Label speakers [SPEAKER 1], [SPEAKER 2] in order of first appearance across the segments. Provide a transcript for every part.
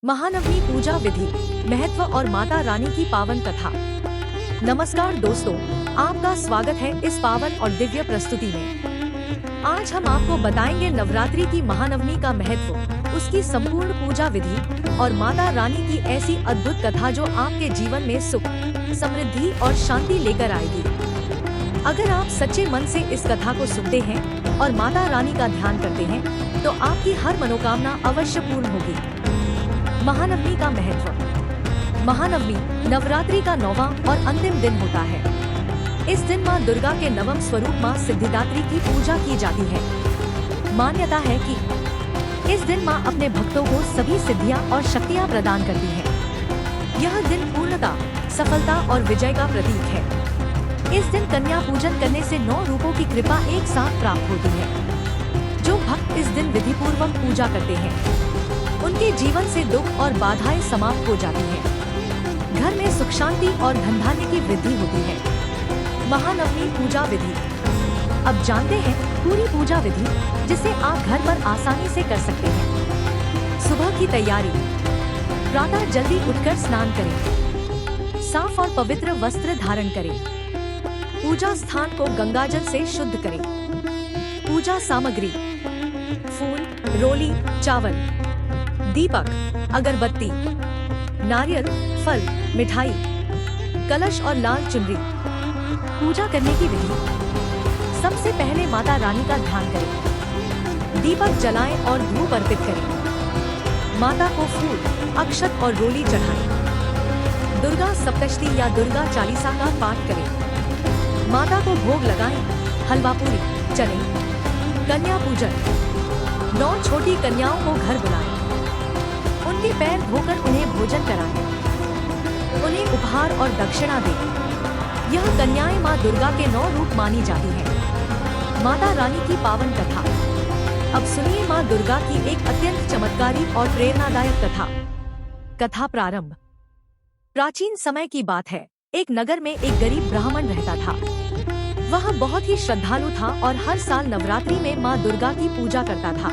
[SPEAKER 1] महानवमी पूजा विधि, महत्व और माता रानी की पावन कथा। नमस्कार दोस्तों, आपका स्वागत है इस पावन और दिव्य प्रस्तुति में। आज हम आपको बताएंगे नवरात्रि की महानवमी का महत्व, उसकी संपूर्ण पूजा विधि और माता रानी की ऐसी अद्भुत कथा जो आपके जीवन में सुख, समृद्धि और शांति लेकर आएगी। अगर आप सच्चे मन से इस कथा को सुनते हैं और माता रानी का ध्यान करते हैं तो आपकी हर मनोकामना अवश्य पूर्ण होगी। महानवमी का महत्व। महानवमी नवरात्रि का 9वां और अंतिम दिन होता है। इस दिन मां दुर्गा के नवम स्वरूप मां सिद्धिदात्री की पूजा की जाती है। मान्यता है कि इस दिन मां अपने भक्तों को सभी सिद्धियां और शक्तियां प्रदान करती है। यह दिन पूर्णता, सफलता और विजय का प्रतीक है। इस दिन कन्या पूजन करने से 9 रूपों की कृपा एक साथ प्राप्त होती है। जो भक्त इस दिन विधि पूर्वक पूजा करते हैं उनके जीवन से दुख और बाधाएं समाप्त हो जाती हैं। घर में सुख शांति और धन धान्य की वृद्धि होती है। महानवमी पूजा विधि। अब जानते हैं पूरी पूजा विधि जिसे आप घर पर आसानी से कर सकते हैं। सुबह की तैयारी। प्रातः जल्दी उठकर स्नान करें। साफ और पवित्र वस्त्र धारण करें। पूजा स्थान को गंगाजल से शुद्ध करें। पूजा सामग्री: फूल, रोली, चावल, दीपक, अगरबत्ती, नारियल, फल, मिठाई, कलश और लाल चुनरी। पूजा करने की विधि। सबसे पहले माता रानी का ध्यान करें। दीपक जलाएं और धूप अर्पित करें। माता को फूल, अक्षत और रोली चढ़ाएं। दुर्गा सप्तशती या दुर्गा चालीसा का पाठ करें। माता को भोग लगाएं। हलवा पूरी, चने। कन्या पूजन। 9 छोटी कन्याओं को घर बुलाएं। उनके पैर धोकर उन्हें भोजन कराएं। उन्हें उपहार और दक्षिणा दें। यह कन्याएं मां दुर्गा के 9 रूप मानी जाती हैं। माता रानी की पावन कथा। अब सुनिए मां दुर्गा की एक अत्यंत चमत्कारी और प्रेरणादायक कथा। कथा प्रारंभ। प्राचीन समय की बात है। एक नगर में एक गरीब ब्राह्मण रहता था। वह बहुत ही श्रद्धालु था और हर साल नवरात्रि में मां दुर्गा की पूजा करता था।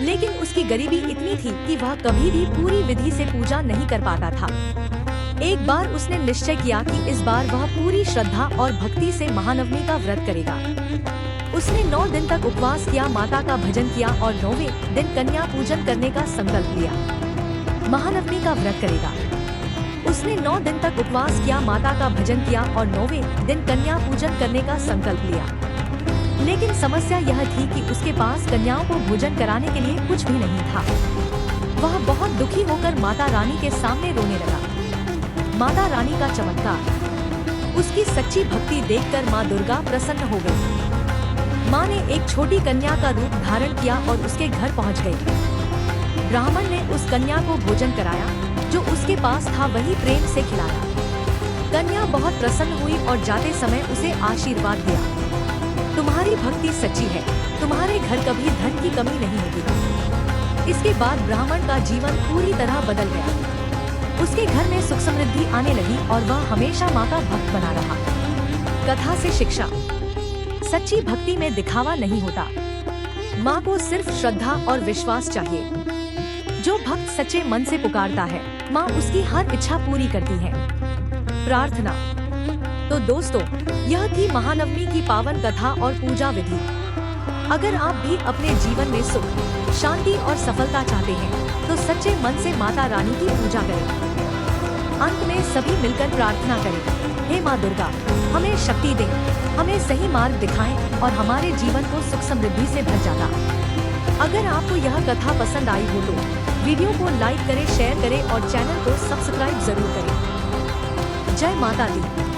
[SPEAKER 1] लेकिन उसकी गरीबी इतनी थी कि वह कभी भी पूरी विधि से पूजा नहीं कर पाता था। एक बार उसने निश्चय किया कि इस बार वह पूरी श्रद्धा और भक्ति से महानवमी का व्रत करेगा। उसने 9 दिन तक उपवास किया, माता का भजन किया और 9वें दिन कन्या पूजन करने का संकल्प लिया। महानवमी का व्रत करेगा। उसने 9 दिन तक उपवास किया, माता का भजन किया और 9वें दिन कन्या पूजन करने का संकल्प लिया। लेकिन समस्या यह थी कि उसके पास कन्याओं को भोजन कराने के लिए कुछ भी नहीं था। वह बहुत दुखी होकर माता रानी के सामने रोने लगा। माता रानी का चमत्कार। उसकी सच्ची भक्ति देखकर मां दुर्गा प्रसन्न हो गई। मां ने एक छोटी कन्या का रूप धारण किया और उसके घर पहुंच गई। ब्राह्मण ने उस कन्या को भोजन कराया, जो उसके पास था वही प्रेम से खिलाया। कन्या बहुत प्रसन्न हुई और जाते समय उसे आशीर्वाद दिया। तुम्हारी भक्ति सच्ची है, तुम्हारे घर कभी धन की कमी नहीं होगी। इसके बाद ब्राह्मण का जीवन पूरी तरह बदल गया। उसके घर में सुख समृद्धि आने लगी और वह हमेशा मां का भक्त बना रहा। कथा से शिक्षा। सच्ची भक्ति में दिखावा नहीं होता। मां को सिर्फ श्रद्धा और विश्वास चाहिए। जो भक्त सच्चे मन से पुकारता है, मां उसकी हर इच्छा पूरी करती है। प्रार्थना। तो दोस्तों, यह थी महानवमी की पावन कथा और पूजा विधि। अगर आप भी अपने जीवन में सुख, शांति और सफलता चाहते हैं तो सच्चे मन से माता रानी की पूजा करें। अंत में सभी मिलकर प्रार्थना करें, हे मां दुर्गा, हमें शक्ति दें, हमें सही मार्ग दिखाएं और हमारे जीवन को सुख समृद्धि से भर जाता। अगर आपको यह कथा पसंद आई हो तो वीडियो को लाइक करें, शेयर करें और चैनल को सब्सक्राइब जरूर करें। जय माता दी।